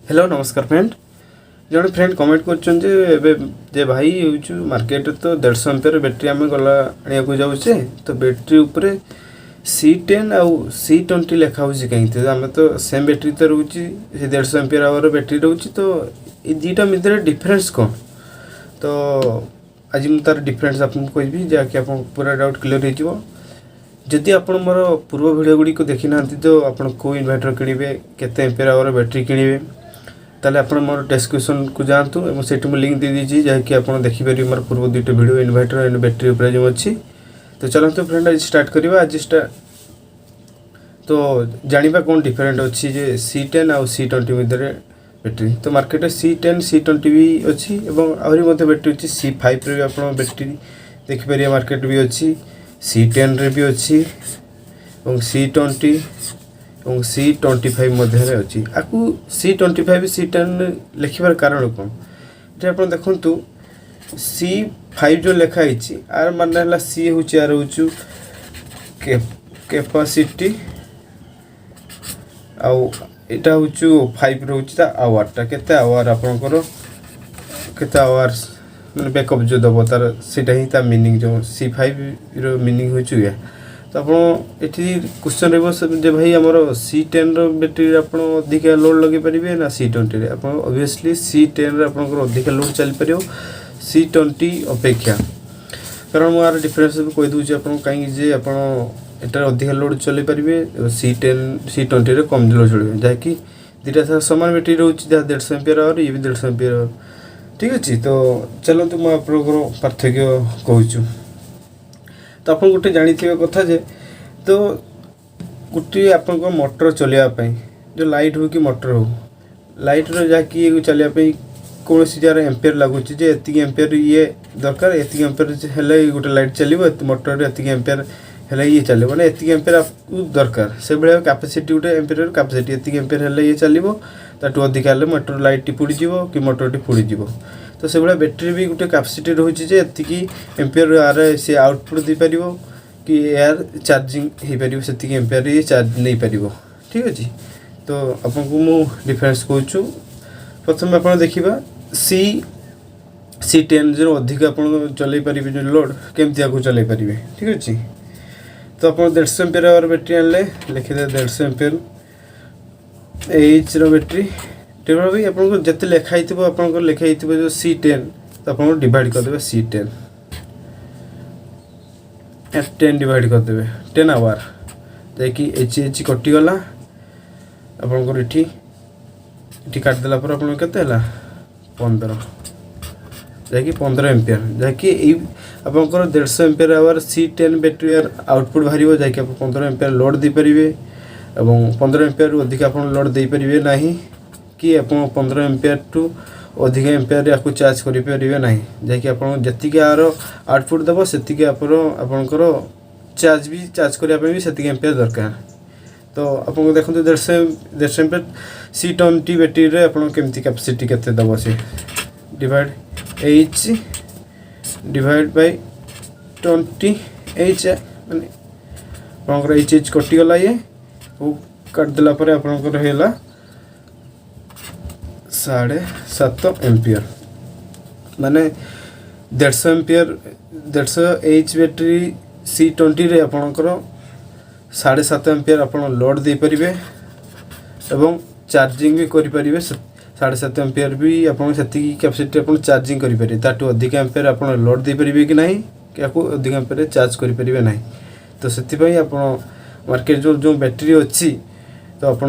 Hello नमस्कार friend जड़े friend comment कर भाई हूँ मार्केट तो 150 एम्पियर बैटेरी आम गला आने जाऊे तो बैटेरी उपरे C10 आउ C20 लिखा हो कहीं आम तो सेम बैटेरी तो रोचे 150 एम्पियर आवर बैटेरी रोचे तो ये दुईटा मध्य डिफरेन्स कौन तो आज मुझे तार डिफरेन्स आपको कहि जहाँकि आप पूरा डाउट क्लीयर हो जदि आप मोर पूर्व भिडियो गुड़ी को देखी ना तो आप को इन्वर्टर किणवे केते एम्पियर आवर बैटेरी किणवे ताले आप मोर डिस्क्रिप्शन को जातु और से लिंक दे दीजिए जहाँकि आप देखिपारे मोर पूर्व दुईट भिडियो इन्वर्टर एंड बैटेरी उपर जो अच्छी तो चलते फ्रेंड आज स्टार्ट करवा आज तो जानिबा कौन डिफरेंट अच्छी जे C10 आउ C20 मध्य बैटेरी तो मार्केट C10 C20 भी अच्छी और आहरी बैटेरी अच्छी C5 रे भी आप बैटेरी देखिपारे मार्केट भी अच्छी C10 रे भी अच्छी और C20 और C25 मध्य अच्छी आपको C25 C10 लिखार कारण कौन ये आप देखु C5 जो लिखाई आर मान सी हूँ यार हूँ कैपेसिटी आउ यहाँ हूँ 5 रोचा आवारटा केते आवर आपंकर केते आवर्स मैंने बैकअप जो दब तार सीटा ही तार मीनिंग जो C5 रो मीनिंग हो या तो आप ये क्वेश्चन रे भाई आमर C10 बैटेरी आप अधिका लोड लगे पारे ना C20 रे आप ऑब्वियसली C10 रे आप अधिका लोड चली पार C20 अपेक्षा कारण मुझे डिफरेन्स कही दूसरी आप कहीं आप अधिका लोड चल पारे C20 रे कम लोड चल जहाँकि दुटा सामान बैटेरी रोचे जहाँ 150 एम्पियर आवर ये भी 150 एम्पियर आवर ठीक अच्छे तो चलते मुझे आप पार्थक्य कहूँ तो आप गोटे जानी कथा जे तो गोटे आप मोटर चलवाई जो लाइट हो कि मोटर हो लाइट जहाँकि चलवाई कौन सी जार एम्पियर लगुच एति एम्पियर ये दरकार एति एम्पियर है गोटे लाइट चलो मोटर एति एम्पियर है ये चलो मैंने एति एम्पियर आपको दरकार से भाई कैपेसिटी गोटे एम्पियर कैपेसिटी एति एम्पियर है ये चलो ताठू अधिका हेल्ले मोटर लाइट पोड़ीज कि मोटर पोड़ीज तो से भाई बैटेरी भी गोटे कैपेसिटी रोचे एति एम्पियर आर सी आउटपुट दे पार कि एयर चार्जिंग हो पार से एम्पियर ये चार्ज नहीं पार ठीक अच्छे तो आपको मु डिफरेन्स कहूँ प्रथम आप देखा C10 जो अधिक आप चल पारे जो लोड केमती आपको चल पारे ठीक अच्छे तो आप 150 एम्पियर आवर बैटेरी आनले लिखिदे 150 एम्पियर एच बैटेरी टेबल भी आपको जिते लिखाई आप लिखाई जो C10 तो आप डिवाइड करदे C10 10 डिवाइड करदे 10 आवर जैकि एच कटिगला आपंकर ये काटिदेला आपके 15 जैकि 15 एम्पियर जहाँकि आपंकर 150 ampere our C10 battery output बाहर जहाँकि आप 15 एम्पियर लोड दे पारे और 15 एम्पियर अधिक आप लोड दे पारे ना कि आप 15 एम्पियर टू अधिक एम्पियर आपको चार्ज करें ना जहाँकि आप जी आर आउटपुट दब से आपंकर चार्ज भी चार्ज करने से एम्पियर दरकार तो आप देखो 150 एम्पियर C20 बैटेरी आप केमती कैपेसिटी केते दब से divide H divide by 20 H माने आपंकर H कटिगला ये काटिदेला आपंकर है 7.5 एम्पियर माने 150 एम्पियर 150 H बैटेरी C20 रे आपंकर 7.5 एम्पियर आप लोड दे पारे एवं चार्जिंग भी करें 7.5 एम्पियर भी आप कैपेसिटी आप चार्जिंग करें ताठू अधिक एम्पियर आप लोड दे पारे कि ना कि आपको अधिक एम्पियर चार्ज करें ना तो से आप मार्केट जो बैटेरी अच्छी तो आप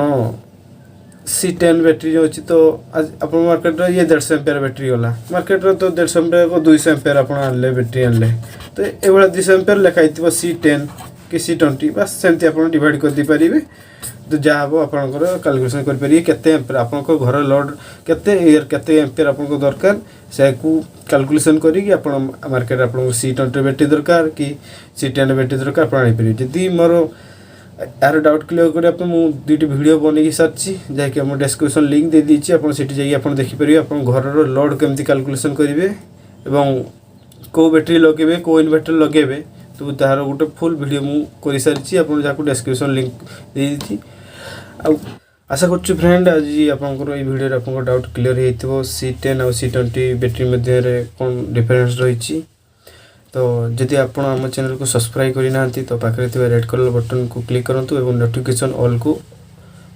C10 बैटेरी जो अच्छी तो आप मार्केट ये 150 एम्पियर बैटेरी गला मार्केट तो 150 एम्पियर को 200 एम्पियर आप आनले बैटेरी आनले तो ये 200 एम्पियर लिखाई C10 कि C20 बस सेमती आप डिवाइड कर दी पारे तो जहाँ हम आपंकर कैलकुलेसन करेंगे केते एम्पियर आप घर लोड केते एम्पियर आपको दरकार से कैलकुलेसन करी आप मार्केट आप C20 बैटेरी दरकार कि C10 बैटेरी दरकार आप आनीपारे जदि मोर यार डाउट क्लियर करने दुईट भिडियो बनई सारी जहाँकि आम डिस्क्रिप्शन लिंक दे दीजिए आप देखिपारे आप घर लोड केमती कैलकुलेसन करेंगे और कौ बैटेरी लगे कौ इन्वर्टर लगे तो तार गोटे फुल वीडियो मु कर सारी आप डिस्क्रिप्शन लिंक दे दी आशा करछु फ्रेंड आज आपनकर ए वीडियो रे आपनकर डाउट क्लियर हेइथिबो C10 और C20 बैटरी मध्ये रे कोन डिफरेंस रहिछि। तो जदि आपण आम चैनल को सब्सक्राइब करि नांती तो पाखरे थिबा रेड कलर बटन को क्लिक करंतु एवं नोटिफिकेशन ऑल को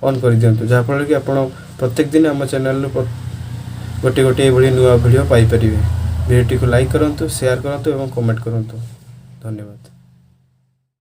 ऑन कर दियंतु जहा फल कि आपण प्रत्येक दिन आम चैनल गोटे गोटे एभली नुआ वीडियो पाई परिबे। वीडियो को लाइक करंतु शेयर करंतु एवं कमेंट करंतु। धन्यवाद।